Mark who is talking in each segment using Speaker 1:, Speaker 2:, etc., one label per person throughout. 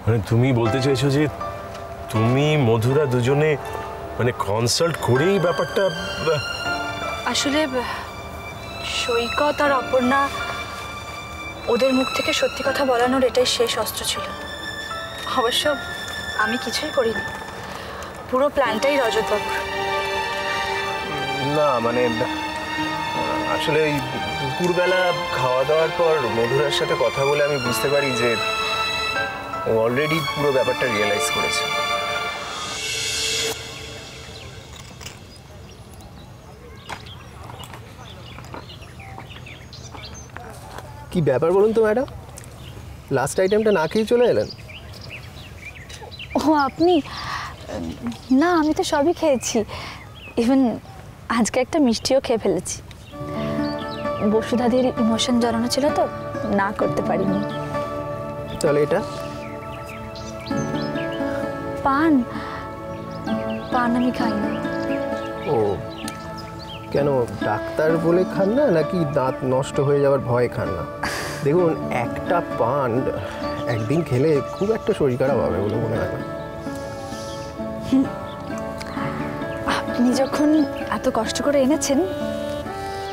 Speaker 1: মানে তুমি বলতে চাইছো যে তুমি মধুরা দুজনে মানে কনসাল্ট করেই ব্যাপারটা?
Speaker 2: আসলে সৈকত আর অপর্ণা ওদের মুখ থেকে সত্যি কথা বলানোর এটাই শেষ অস্ত্র ছিল। অবশ্য আমি কিছুই করিনি, পুরো প্ল্যানটাই রজতবাবুর।
Speaker 3: না মানে আসলে ওই দুপুরবেলা খাওয়া দাওয়ার পর মধুরার সাথে কথা বলে আমি বুঝতে পারি যে ও অলরেডি পুরো ব্যাপারটা রিয়েলাইজ করেছে। কি ব্যাপার বলুন তো ম্যাডাম, লাস্ট আইটেমটা না খেয়ে চলে এলেন?
Speaker 2: ও আপনি? না, আমি তো সবই খেয়েছি, ইভেন আজকে একটা মিষ্টিও খেয়ে ফেলেছি। বসুধাদির ইমোশন জড়ানো ছিল তো, না করতে পারিনি।
Speaker 3: তাহলে এটা
Speaker 2: পান? পান আমি খাই না।
Speaker 3: ও কেন, ডাক্তার বলে খান না নাকি দাঁত নষ্ট হয়ে যাওয়ার ভয়ে খান না? দেখুন, একটা পান একদিন খেলে খুব একটা শরীর খারাপ হবে বলে মনে হয় না।
Speaker 2: আপনি যখন এত কষ্ট করে এনেছেন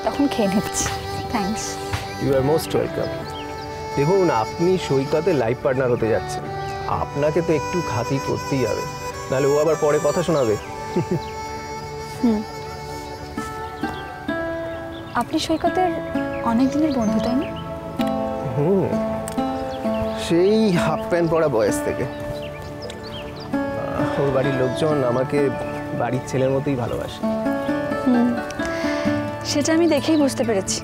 Speaker 2: তখন খেয়ে নিচ্ছি। Thanks.
Speaker 3: You are most welcome. দেখুন, আপনি সৈকতের লাইফ পার্টনার হতে যাচ্ছেন, আপনাকে তো একটু খাতির করতেই হবে, নাহলে ও আবার পরে কথা শোনাবে।
Speaker 2: আপনি সৈকতের অনেক দিনের বন্ধু, তাই না?
Speaker 3: সেই হাফ প্যান্ট পরা বয়স থেকে। ওর বাড়ির লোকজন আমাকে বাড়ির ছেলের মতোই ভালোবাসে।
Speaker 2: সেটা আমি দেখেই বুঝতে পেরেছি।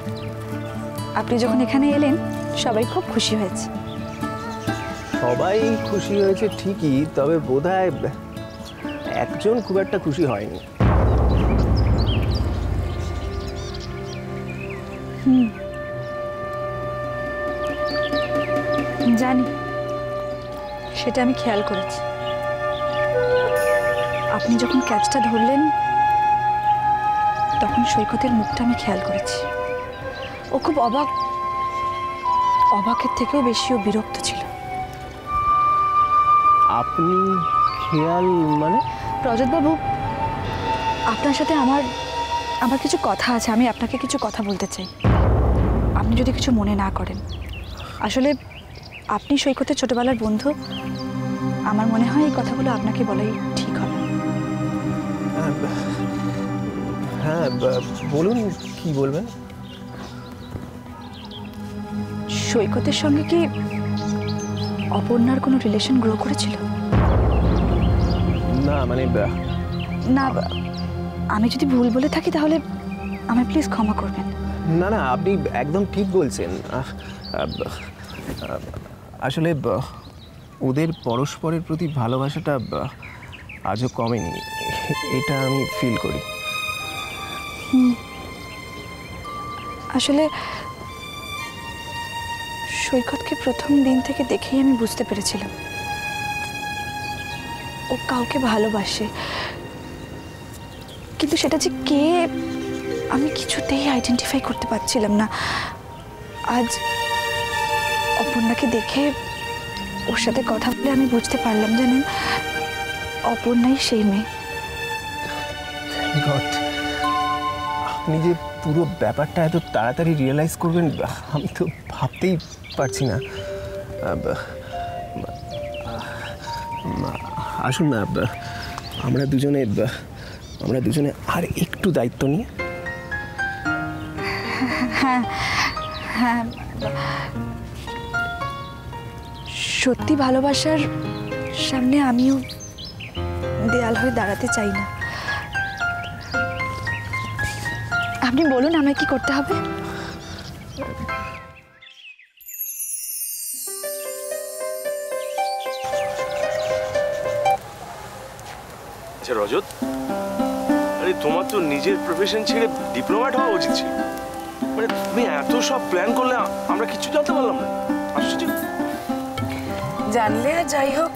Speaker 2: আপনি যখন এখানে এলেন সবাই খুব খুশি হয়েছে।
Speaker 3: সবাই খুশি হয়েছে ঠিকই, তবে বোধহয় একজন খুব একটা খুশি হয়নি।
Speaker 2: জানি, সেটা আমি খেয়াল করেছি। আপনি যখন ক্যাচটা ধরলেন তখন সৈকতের মুখটা আমি খেয়াল করেছি। ও খুব অবাকের থেকেও বেশি ও বিরক্ত ছিল।
Speaker 3: আপনি খেয়াল মানে?
Speaker 2: রজতবাবু, আপনার সাথে আমার কিছু কথা আছে, আমি আপনাকে কিছু কথা বলতে চাই, আপনি যদি কিছু মনে না করেন। আসলে আপনি সৈকতের ছোটবেলার বন্ধু, আমার মনে হয় এই কথাগুলো আপনাকে বলাই ঠিক হবে।
Speaker 3: হ্যাঁ বলুন, কি বলবেন?
Speaker 2: সৈকতের সঙ্গে কি অপর্ণার কোনো রিলেশন গ্রো করেছিল?
Speaker 3: না মানে
Speaker 2: না, আমি যদি ভুল বলে থাকি তাহলে আমায় প্লিজ ক্ষমা করবেন।
Speaker 3: না না, আপনি একদম ঠিক বলছেন। আসলে ওদের পরস্পরের প্রতি ভালোবাসাটা আজও কমেনি, এটা আমি ফিল করি।
Speaker 2: আসলে সৈকতকে প্রথম দিন থেকে দেখেই আমি বুঝতে পেরেছিলাম ও কাউকে ভালোবাসে, কিন্তু সেটা যে কে আমি কিছুতেই আইডেন্টিফাই করতে পারছিলাম না। আজ অপর্ণাকে দেখে ওর সাথে কথা বলে আমি বুঝতে পারলাম, জানেন, অপর্ণাই সেই মেয়ে।
Speaker 3: আপনি যে পুরো ব্যাপারটা এত তাড়াতাড়ি রিয়েলাইজ করবেন আমি তো ভাবতেই পারছি না। আসুন না, আমরা দুজনে আর একটু দায়িত্ব নিই।
Speaker 2: হ্যাঁ হ্যাঁ, সত্যি ভালোবাসার সামনে আমিও দেয়াল হয়ে দাঁড়াতে চাই না। আপনি বলুন আমায় কি করতে হবে?
Speaker 1: আচ্ছা রজত, আরে তোমার তো নিজের প্রফেশন ছেড়ে ডিপ্লোম্যাট হওয়া উচিত ছিল। মানে তুমি এত সব প্ল্যান করলে আমরা কিছু জানতে পারলাম না। আশ্চর্য।
Speaker 4: জানলে আর যাই হোক,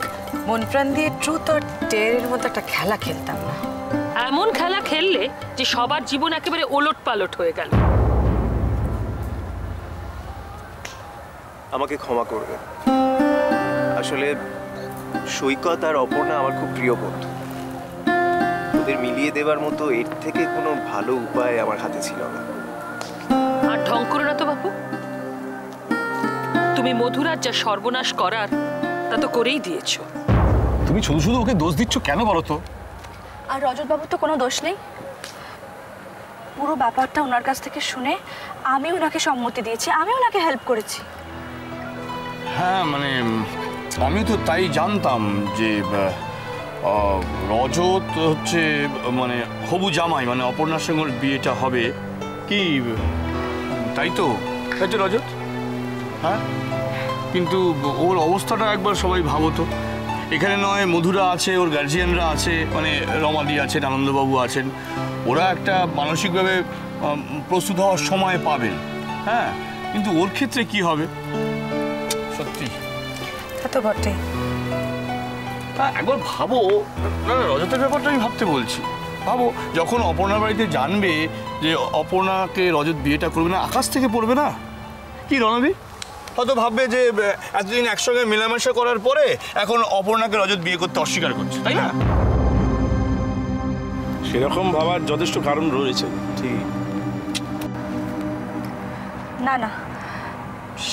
Speaker 4: মন প্রাণ দিয়ে ট্রুথ আর ডেয়ারের মতো একটা খেলা খেলতাম না।
Speaker 5: এমন খেলা খেললে যে সবার জীবন একেবারে ওলট পালট হয়ে গেল।
Speaker 3: আমাকে ক্ষমা করবে, আসলে সৈকত আর অপর্ণা আমার খুব প্রিয় বন্ধু। ওদের মিলিয়ে দেবার মতো এর থেকে কোনো ভালো উপায় আমার হাতে ছিল না।
Speaker 5: আর ঢং করো না তো বাপু, তুমি মধুরার যা সর্বনাশ করার তা তো করেই দিয়েছো।
Speaker 6: তুমি শুধু শুধু ওকে দোষ দিচ্ছ কেন বলো তো?
Speaker 2: আর রজতবাবুর তো কোনো দোষ নেই। পুরো ব্যাপারটা ওনার কাছ থেকে শুনে আমি ওনাকে সম্মতি দিয়েছি, আমি ওনাকে হেল্প করেছি।
Speaker 6: হ্যাঁ মানে আমি তো তাই জানতাম যে রজত হচ্ছে মানে হবু জামাই, মানে অপর্ণার সঙ্গে ওর বিয়েটা হবে কি, তাই তো রজত? হ্যাঁ, কিন্তু ওর অবস্থাটা একবার সবাই ভাবো তো। এখানে নয় মধুরা আছে, ওর গার্জিয়ানরা আছে, মানে রমাদি আছেন, আনন্দবাবু আছেন, ওরা একটা মানসিকভাবে প্রস্তুত হওয়ার সময় পাবেন। হ্যাঁ, কিন্তু ওর ক্ষেত্রে কি হবে সত্যি?
Speaker 4: তা তো বটেই।
Speaker 6: একবার ভাবো না, রজতের ব্যাপারটা আমি ভাবতে বলছি। ভাবো যখন অপর্ণার বাড়িতে জানবে যে অপর্ণাকে রজত বিয়েটা করবে না, আকাশ থেকে পড়বে না কি রণবীর? হয়তো ভাববে যে এতদিন একসঙ্গে মেলামেশা করার পরে এখন অপর্ণাকে রজত বিয়ে করতে অস্বীকার করছে, তাই না?
Speaker 1: সেরকম ভাবার যথেষ্ট কারণ রয়েছে। ঠিক
Speaker 2: না না,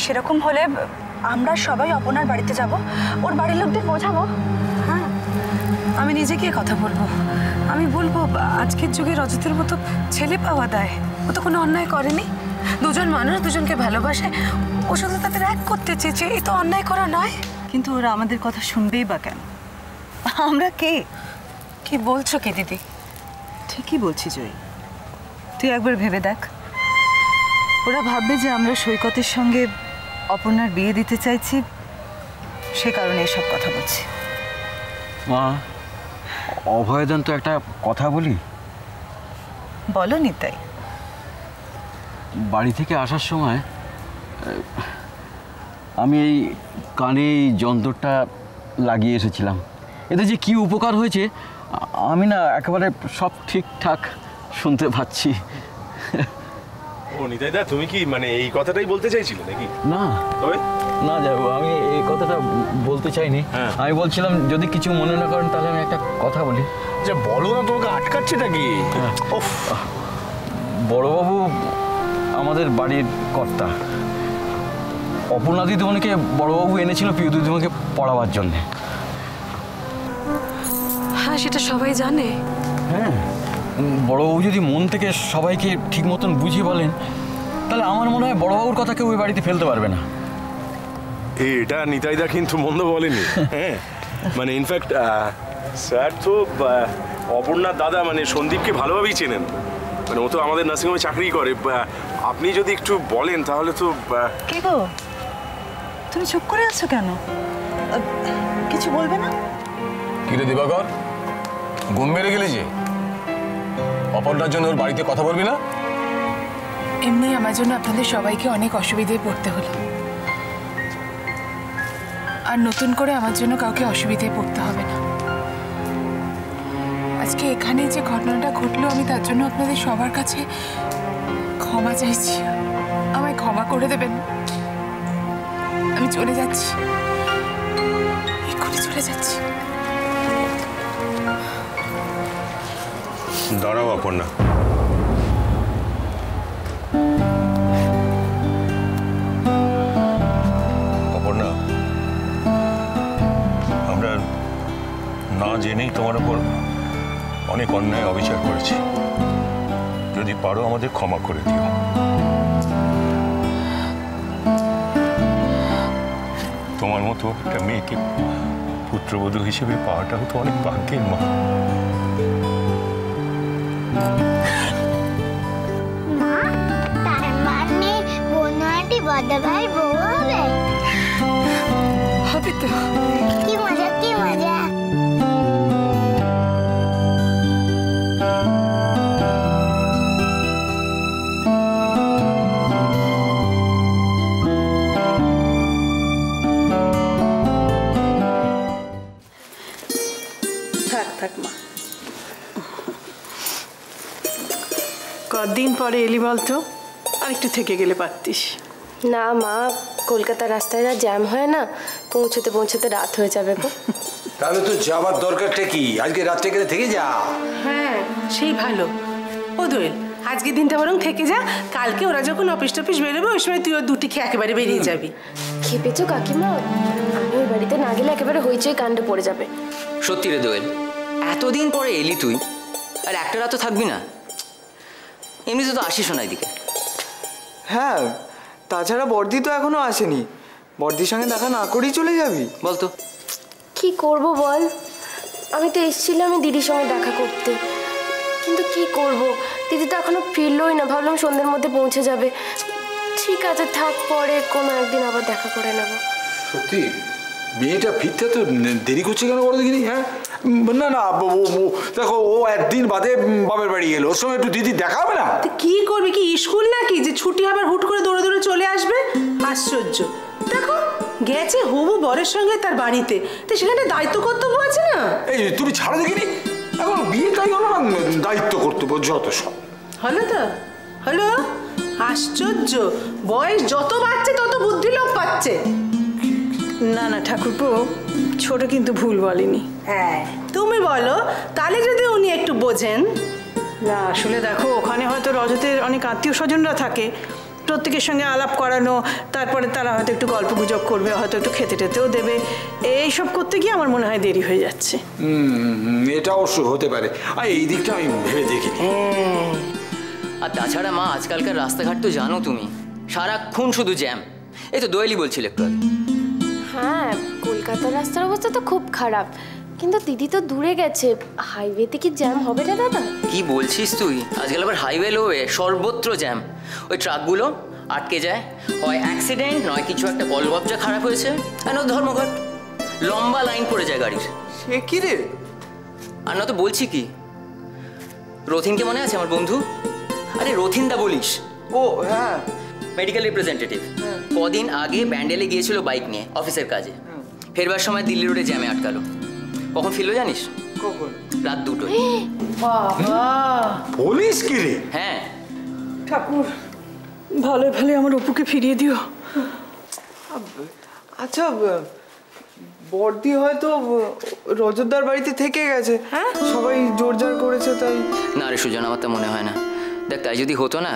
Speaker 2: সেরকম হলে আমরা সবাই অপনার বাড়িতে যাব, ওর বাড়ির লোকদের বোঝাবো।
Speaker 4: হ্যাঁ, আমি নিজে গিয়ে কথা বলবো। আমি বলবো আজকের যুগে রজতের মতো ছেলে পাওয়া দেয়, ও তো কোনো অন্যায় করেনি। দুজন মানুষ দুজনকে ভালোবাসে, ও শুধু তাদের এক করতে চেয়েছে, এ তো অন্যায় করা নয়।
Speaker 7: কিন্তু ওরা আমাদের কথা শুনবেই বা কেন? আমরা কে?
Speaker 4: কি বলছো কি দিদি?
Speaker 7: ঠিকই বলছি জয়ী, তুই একবার ভেবে দেখ। ওরা ভাববে যে আমরা সৈকতের সঙ্গে অপর্ণার বিয়ে দিতে চাইছি, সে কারণে এসব কথা বলছি।
Speaker 8: মা, অভয়দান তো একটা কথা বলি।
Speaker 7: বলো নিতাই।
Speaker 8: বাড়ি থেকে আসার সময় আমি এই কানে এই যন্ত্রটা লাগিয়ে এসেছিলাম। এতে যে কি উপকার হয়েছে আমি না একেবারে সব ঠিকঠাক শুনতে পাচ্ছি।
Speaker 1: ও নিতাইদা, তুমি কি মানে এই কথাটাই বলতে চাইছিলে নাকি?
Speaker 8: না
Speaker 1: তবে
Speaker 8: না যাবো, আমি এই কথাটা বলতে চাইনি। আমি বলছিলাম যদি কিছু মনে না করেন তাহলে আমি একটা কথা বলি।
Speaker 6: যে বলো না, তোমাকে আটকাচ্ছে নাকি?
Speaker 8: বড়বাবু আমাদের বাড়ির কর্তা। অপর্ণা দিদিমণিকে বড়বাবু এনেছিল পিউ দিদিমণিকে পড়াবার জন্যে।
Speaker 4: হ্যাঁ, সেটা সবাই জানে।
Speaker 8: হ্যাঁ, বড়বাবু যদি মন থেকে সবাইকে ঠিক মতন বুঝিয়ে বলেন তাহলে আমার মনে হয় বড়বাবুর কথা কেউ ওই বাড়িতে ফেলতে পারবে না।
Speaker 1: এটা নিতাইদা কিন্তু মন্দ বলেনি। হ্যাঁ, মানে ইনফ্যাক্ট স্যার তো অপর্ণার দাদা মানে সন্দীপকে ভালোভাবেই চেনেন। মানে ও তো আমাদের নার্সিংহোমে চাকরি করে। আপনি যদি একটু বলেন তাহলে তো।
Speaker 7: কে গো, তুমি চুপ করে আছো কেন? কিছু বলবে না?
Speaker 6: কিরে দিবাকর, ঘুম মেরে গেলি যে? অপর্ণার জন্য ওর বাড়িতে কথা বলবি না?
Speaker 9: এমনি আমার জন্য আপনাদের সবাইকে অনেক অসুবিধায় পড়তে হলো, আর নতুন করে আমার জন্য কাউকে অসুবিধায় পড়তে হবে না। আজকে এখানে যে ঘটনাটা ঘটলো আমি তার জন্য আপনাদের সবার কাছে ক্ষমা চাইছি। আমায় ক্ষমা করে দেবেন। আমি চলে যাচ্ছি, এক্ষুনি চলে যাচ্ছি।
Speaker 1: দাঁড়াও অপর্ণা,
Speaker 10: অপর্ণা, আমরা না জেনেই তোমার উপর অনেক অন্যায় অবিচার করেছি। যদি পারো আমাদের ক্ষমা করে দিও। তোমার মতো একটা মেয়েকে পুত্রবধূ হিসেবে পাওয়াটাও তো অনেক ভাগ্যের, মা।
Speaker 11: তার মানে বোনাটি বড় ভাই বউ হবে?
Speaker 4: হবে তো।
Speaker 11: কি মজা, কি মজা।
Speaker 7: থাক থাক মা, কদিন পরে এলি বলতো, আর একটু থেকে গেলে পারতিস।
Speaker 12: না মা, কলকাতা রাস্তায় যা জ্যাম হয় না, পৌঁছতে পৌঁছতে রাত হয়ে যাবে গো। তাহলে তো যাবার দরকারটা কি? আজকে রাতটা এখানে থেকে যা।
Speaker 4: হ্যাঁ সেই ভালো। ও দোয়েল, আজকের দিনটা বরং থেকে যা, কালকে ওরা যখন অফিস টফিস বেরোবে ওই সময় তুইও দুটি খেয়ে একেবারে বেরিয়ে যাবি।
Speaker 13: খেপেছো কাকিমা? আমি ওই বাড়িতে না গেলে একেবারে হইচই কাণ্ডে পড়ে যাবে।
Speaker 14: সত্যি রে দোয়েল, এতদিন পরে এলি তুই, আর একটা রাত তো থাকবি না? এমনিতে তো আসিস না এদিকে।
Speaker 15: হ্যাঁ, তাছাড়া বর্দি তো এখনো আসেনি। বর্দির সঙ্গে দেখা না করেই চলে যাবি?
Speaker 14: বলতো
Speaker 13: কি করব বল, আমি তো এসেছিলাম দিদির সঙ্গে দেখা করতে, কিন্তু কি করব, দিদি তো এখনো ফিরলোই না। ভাবলাম সন্ধ্যের মধ্যে পৌঁছে যাবে। ঠিক আছে থাক, পরে কোনো একদিন আবার দেখা করে নেব।
Speaker 12: সত্যি মেয়েটা ফিরতে তো দেরি করছে কেন বলো দেখিনি? হ্যাঁ না না, দেখো ও একদিন বাদে বাপের বাড়ি গেল, ওর সঙ্গে একটু দিদি দেখা হবে না?
Speaker 4: কি করবি, কি স্কুল নাকি যে ছুটি আবার হুট করে দৌড়ে দৌড়ে চলে আসবে? আশ্চর্য। দেখো গেছে হবু বরের সঙ্গে তার বাড়িতে, তো সেখানে দায়িত্ব কর্তব্য আছে না?
Speaker 12: এই তুমি ছাড়ো দেখিনি, এখন বিয়েটাই হলো না, দায়িত্ব কর্তব্য যত সব
Speaker 4: হলো তো হলো। আশ্চর্য, বয়স যত বাড়ছে তত বুদ্ধি লোপ পাচ্ছে।
Speaker 7: না না ঠাকুরপো, ছোট কিন্তু ভুল বলেনি।
Speaker 4: হ্যাঁ তুমি বলো, তাহলে যদি উনি একটু বোঝেন।
Speaker 7: না আসলে দেখো, ওখানে হয়তো রজতের অনেক আত্মীয় স্বজনরা থাকে, প্রত্যেকের সঙ্গে আলাপ করানো, তারপরে তারা হয়তো একটু গল্প গুজব করবে, হয়তো একটু খেতে টেতেও দেবে, এইসব করতে গিয়ে আমার মনে হয় দেরি হয়ে যাচ্ছে।
Speaker 12: এটা অবশ্য হতে পারে, আর এই দিকটা আমি ভেবে দেখি।
Speaker 14: আর তাছাড়া মা, আজকালকার রাস্তাঘাট তো জানো তুমি, সারাক্ষণ শুধু জ্যাম। এই তো দোয়েলই বলছিল একটু আগে।
Speaker 13: হ্যাঁ, কলকাতার রাস্তার অবস্থা তো খুব খারাপ, কিন্তু দিদি তো দূরে গেছে, হাইওয়েতে কি জ্যাম হবে না দাদা?
Speaker 14: কি বলছিস তুই? আজকাল আবার হাইওয়ে লোয়ে সর্বত্র জ্যাম। ওই ট্রাকগুলো আটকে যায়, হয় অ্যাক্সিডেন্ট, নয় কিছু একটা কলগবজা খারাপ হয়েছে, আর নয় ধর্মঘট, লম্বা লাইন পড়ে যায় গাড়ির।
Speaker 15: সে কি রে?
Speaker 14: আর না তো বলছি কি, রথিনকে মনে আছে আমার বন্ধু? আরে রথিনদা বলিস?
Speaker 15: ও হ্যাঁ,
Speaker 14: মেডিকেল রিপ্রেজেন্টেটিভ। কদিন আগে ব্যান্ডেলে গিয়েছিল বাইক নিয়ে অফিসের কাজে, ফেরবার সময় দিল্লি রোডে জ্যামে আটকালো। কখন ফিরলো জানিস?
Speaker 15: কখন?
Speaker 14: রাত 2টোয়।
Speaker 4: বাবা,
Speaker 12: পুলিশ কি রে?
Speaker 14: হ্যাঁ।
Speaker 7: ঠাকুর ভালো ভালো আমার অপুকে ফিরিয়ে দিও।
Speaker 15: আচ্ছা, বর্দি হয়তো রজতদার বাড়িতে থেকে গেছে। হ্যাঁ, সবাই জোরজার করেছে তাই।
Speaker 14: না রে সুজন, আমার তো মনে হয় না। দেখ, তাই যদি হতো না,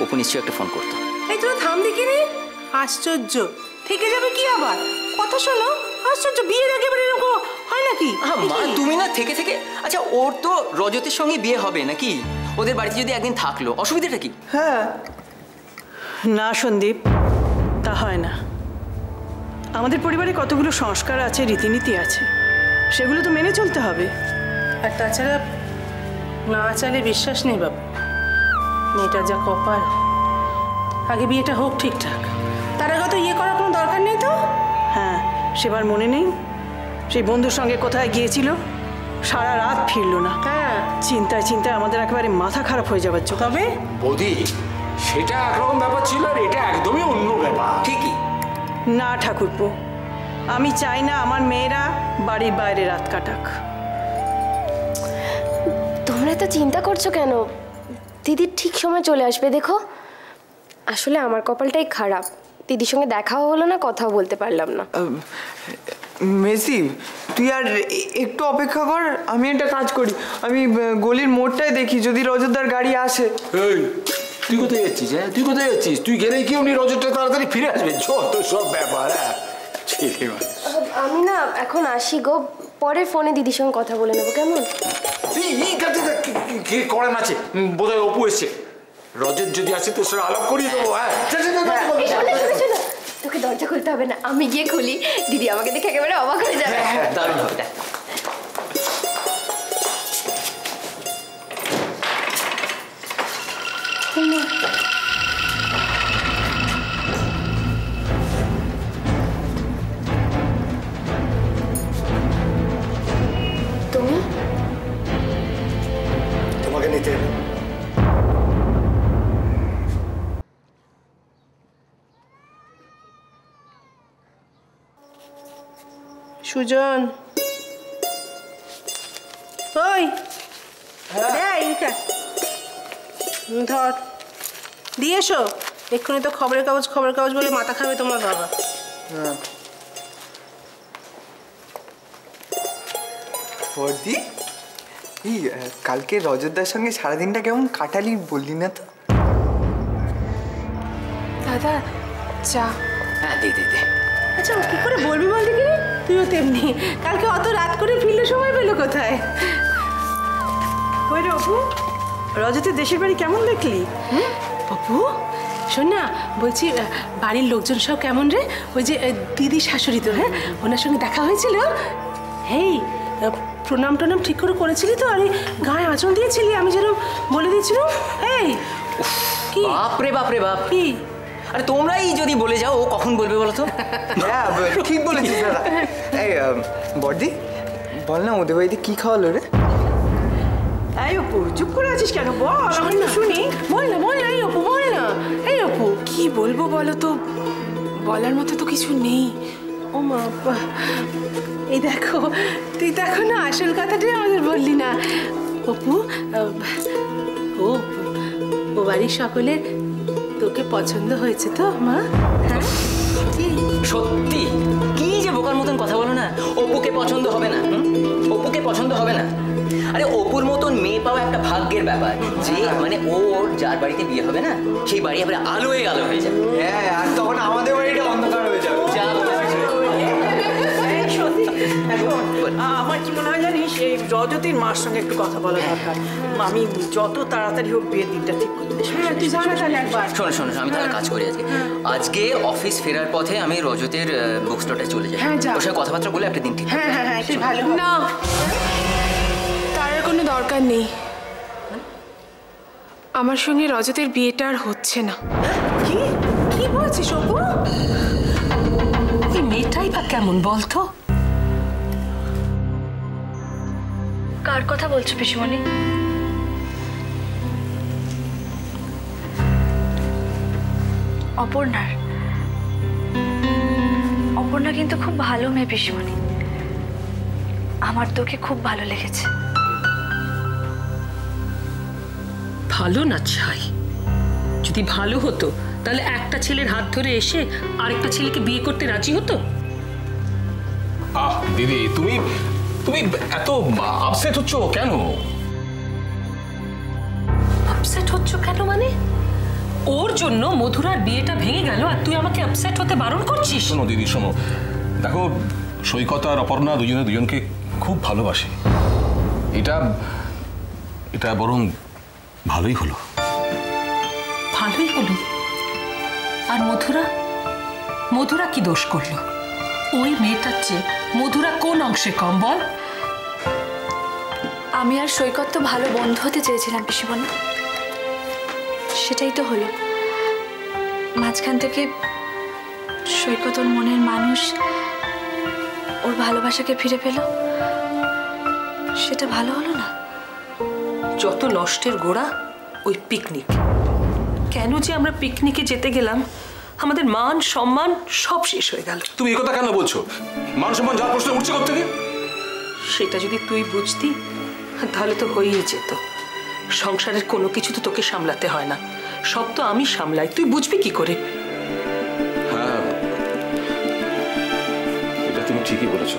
Speaker 14: অপু নিশ্চয়ই একটা ফোন করতো।
Speaker 4: এই তোরা থাম দেখি রে। আশ্চর্য, থেকে যাবে কি আবার? কথা শোনো, আশ্চর্য, বিয়ের একেবারে এরকম হয় নাকি?
Speaker 14: মা তুমি না থেকে থেকে, আচ্ছা ওর তো রজতের সঙ্গে বিয়ে হবে নাকি? ওদের বাড়িতে যদি একদিন থাকলো, অসুবিধাটা কি?
Speaker 7: হ্যাঁ না সন্দীপ, তা হয় না। আমাদের পরিবারে কতগুলো সংস্কার আছে, রীতিনীতি আছে, সেগুলো তো মেনে চলতে হবে।
Speaker 4: আর তাছাড়া না চালে বিশ্বাস নেই বাবু, মেয়েটা যা কপাল। আগে বিয়েটা হোক ঠিকঠাক, তার আগে তো ইয়ে করার কোনো দরকার নেই তো।
Speaker 7: হ্যাঁ, সেবার মনে নেই সেই বন্ধুর সঙ্গে কোথায় গিয়েছিল, সারা রাত ফিরলো না।
Speaker 4: হ্যাঁ,
Speaker 7: চিন্তায় চিন্তায় আমাদের একেবারে মাথা খারাপ হয়ে যাবার জন্য।
Speaker 4: তবে
Speaker 12: বৌদি, সেটা একরকম ব্যাপার ছিল, আর এটা একদমই অন্য ব্যাপার।
Speaker 14: ঠিকই
Speaker 7: না ঠাকুরপো, আমি চাই না আমার মেয়েরা বাড়ির বাইরে রাত কাটাক।
Speaker 13: তোমরা তো চিন্তা করছো কেন? দিদি ঠিক সময় চলে আসবে দেখো। আসলে আমার কপালটাই খারাপ, দিদির সঙ্গে দেখাও হলো না, কথাও বলতে পারলাম না।
Speaker 15: মেসি, তুই আর একটু অপেক্ষা কর, আমি একটা কাজ করি, আমি গলির মোড়টায় দেখি যদি রজতদার গাড়ি আসে।
Speaker 12: এই তুই কোথায় যাচ্ছিস? হ্যাঁ তুই কোথায় যাচ্ছিস? তুই গেলেই কি উনি রজতটা তাড়াতাড়ি ফিরে আসবে? যত সব ব্যাপার। হ্যাঁ
Speaker 13: আমি না এখন আসি গো, পরে ফোনে দিদির সঙ্গে কথা বলে নেবো, কেমন?
Speaker 12: কি করেন আছে, বোধহয় অপু এসছে। রজত যদি আসে তোর সঙ্গে আলাপ করিয়ে দেবো। হ্যাঁ
Speaker 13: তোকে দরজা খুলতে হবে না, আমি গিয়ে খুলি, দিদি আমাকে দেখে একেবারে অবাক হয়ে যাবে।
Speaker 14: দারুণ হবে। দেখ
Speaker 13: তুমি
Speaker 16: তোমাকে নিতে
Speaker 4: সুজন, ওই ধর দিয়ে এসো এক্ষুনি। তো খবরের কাগজ বলে মাথা খাবে তোমার বাবা।
Speaker 15: হ্যাঁ বর্দি এই কালকে রজতদার সঙ্গে সারাদিনটা কেমন কাটালি বললি না তো?
Speaker 13: দাদা চা।
Speaker 14: হ্যাঁ দে দে দে।
Speaker 4: আচ্ছা ও কি করে বলবি বল দেখি? তুইও তেমনি, কালকে অত রাত করে ফিরলে সময় পেলো কোথায়?
Speaker 7: কই রে অপু, রজতের দেশের বাড়ি কেমন দেখলি?
Speaker 4: অপু শোন না, বলছি বাড়ির লোকজন সব কেমন রে? ওই যে দিদি শাশুড়ি তো, হ্যাঁ ওনার সঙ্গে দেখা হয়েছিল? হেই প্রণাম টনাম ঠিক করে করেছিলি তো? আরে গায়ে আঁচল দিয়েছিলি আমি যেরকম বলে দিয়েছিলাম? এই কি
Speaker 14: বাপরে বাপরে বাপ!
Speaker 4: কি
Speaker 14: আরে তোমরাই যদি বলে যাও ও কখন বলবে বলো তো?
Speaker 15: হ্যাঁ ঠিক বলেছিস দাদা। এই বর্দি বল না ওদের বাড়িতে কি খাওয়ালো রে?
Speaker 7: এই অপু চুপ করে আছিস কেন? বল, আমি তো শুনি।
Speaker 4: বল না বল না, এই অপু বল না। এই অপু
Speaker 13: কি বলবো বলো তো, বলার মতো তো কিছু নেই।
Speaker 4: ও মা, এই দেখো তুই দেখো না আসল কথাটাই আমাদের বললি না। অপু ও ও বাড়ির সকলের তোকে পছন্দ হয়েছে তো মা? হ্যাঁ
Speaker 14: সত্যি কি যে বোকার মতন কথা বলো না। অপুকে পছন্দ হবে না? অপুকে পছন্দ হবে না? আরে অপুর মতন মেয়ে পাওয়া একটা ভাগ্যের ব্যাপার, যে মানে ওর যার বাড়িতে বিয়ে হবে না সেই বাড়ি এবারে আলোয় আলো হয়ে যাবে।
Speaker 15: হ্যাঁ আর তখন আমাদের বাড়িটা অন্ধকার হয়ে যাবে।
Speaker 7: আমার কি মনে হয় জানিস, এই রজতের মার সঙ্গে একটু কথা বলা দরকার। আমি যত তাড়াতাড়ি হোক বিয়ের দিনটা ঠিক করতে।
Speaker 4: হ্যাঁ তুই জানা তাহলে একবার।
Speaker 14: শোনো শোনো, আমি তাহলে কাজ করি আজকে অফিস ফেরার পথে আমি রজতের বুক স্টোরে চলে যাই। ওর সঙ্গে কথাবার্তা বলে একটা দিন ঠিক।
Speaker 4: হ্যাঁ হ্যাঁ হ্যাঁ তুই ভালো
Speaker 13: না, তার আর কোনো দরকার নেই। আমার সঙ্গে রজতের বিয়েটা আর হচ্ছে না।
Speaker 4: কি কি বলছিস অপু? ওই মেয়েটাই বা কেমন বলতো?
Speaker 2: কার কথা বলছো পিসিমণি? অপর্ণার। অপর্ণা কিন্তু খুব ভালো মেয়ে পিসিমণি, আমার তোকে খুব ভালো লেগেছে।
Speaker 5: ভালো না ছাই, যদি ভালো হতো তাহলে একটা ছেলের হাত ধরে এসে আরেকটা ছেলেকে বিয়ে করতে রাজি হতো?
Speaker 1: আহ দিদি, তুমি তুমি এত আপসেট হচ্ছ কেন?
Speaker 5: আপসেট হচ্ছ কেন মানে? ওর জন্য মধুরার বিয়েটা ভেঙে গেল আর তুই আমাকে আপসেট হতে বারণ করছিস?
Speaker 1: শোনো দিদি, শোনো, দেখো সৈকত আর অপর্ণা দুজনে দুজনকে খুব ভালোবাসে। এটা এটা বরং ভালোই হলো।
Speaker 5: ভালোই হলো? আর মধুরা? মধুরা কি দোষ করলো? ওই মেয়েটার চেয়ে মধুরা কোন অংশে কম বল?
Speaker 2: আমি আর সৈকত তো ভালো বন্ধু হতে চেয়েছিলাম পিসিমণি, সেটাই তো হলো। মাঝখান থেকে সৈকত ওর মনের মানুষ, ওর ভালোবাসাকে ফিরে পেল, সেটা ভালো হলো না?
Speaker 5: যত নষ্টের গোড়া ওই পিকনিক। কেন যে আমরা পিকনিকে যেতে গেলাম, আমাদের মান সম্মান সব শেষ হয়ে গেল।
Speaker 1: তুমি এই কথা কেন বলছো? মান সম্মান যার প্রশ্ন উঠছে কোত্থেকে?
Speaker 5: সেটা যদি তুই বুঝতি তাহলে তো হয়েই যেত। সংসারের কোনো কিছু তো তোকে সামলাতে হয় না, সব তো আমি সামলাই, তুই বুঝবি কি করে?
Speaker 1: হ্যাঁ, এটা তুমি ঠিকই বলেছো।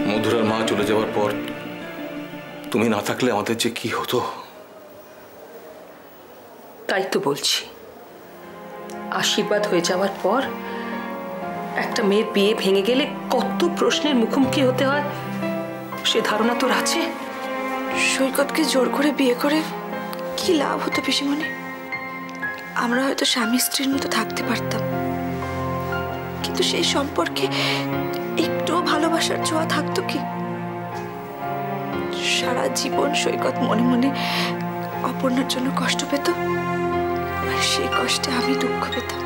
Speaker 1: মধুরার মা চলে যাওয়ার পর তুমি না থাকলে আমাদের যে কি হতো।
Speaker 5: তাই তো বলছি, আশীর্বাদ হয়ে যাওয়ার পর একটা মেয়ের বিয়ে ভেঙে গেলে কত প্রশ্নের মুখোমুখি হতে হয় সে ধারণা তোর আছে?
Speaker 2: সৈকতকে জোর করে বিয়ে করে কি লাভ হতো পিসিমণি? আমরা হয়তো স্বামী স্ত্রীর মতো থাকতে পারতাম, কিন্তু সেই সম্পর্কে একটুও ভালোবাসার ছোঁয়া থাকতো কি? সারা জীবন সৈকত মনে মনে অপর্ণার জন্য কষ্ট পেত, আর সেই কষ্টে আমি দুঃখ পেতাম।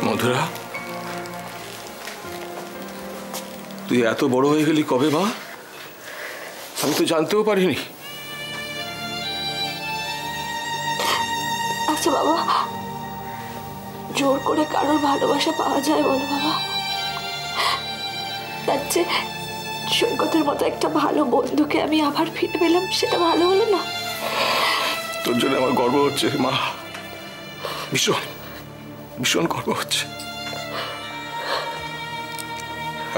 Speaker 1: মধুরা, তুই এত বড় হয়ে গেলি কবে মা? আমি তো জানতেও পারিনি।
Speaker 2: আচ্ছা বাবা, জোর করে কারোর ভালোবাসা পাওয়া যায় বলো বাবা? তার চেয়ে সৈকতের মতো একটা ভালো বন্ধুকে আমি আবার ফিরে পেলাম, সেটা ভালো হলো না?
Speaker 1: তোর জন্য আমার গর্ব হচ্ছে মা, ভীষণ ভীষণ গর্ব হচ্ছে।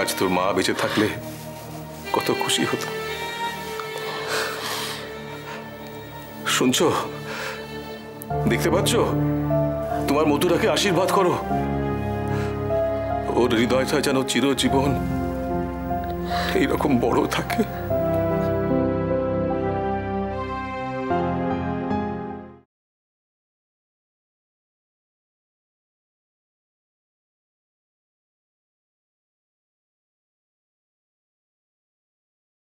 Speaker 10: আজ তোর মা বেঁচে থাকলে কত খুশি হতো। শুনছো, দেখতে পাচ্ছ? তোমার মধুরাকে আশীর্বাদ করো, ওর হৃদয়টা যেন চিরজীবন এইরকম বড় থাকে।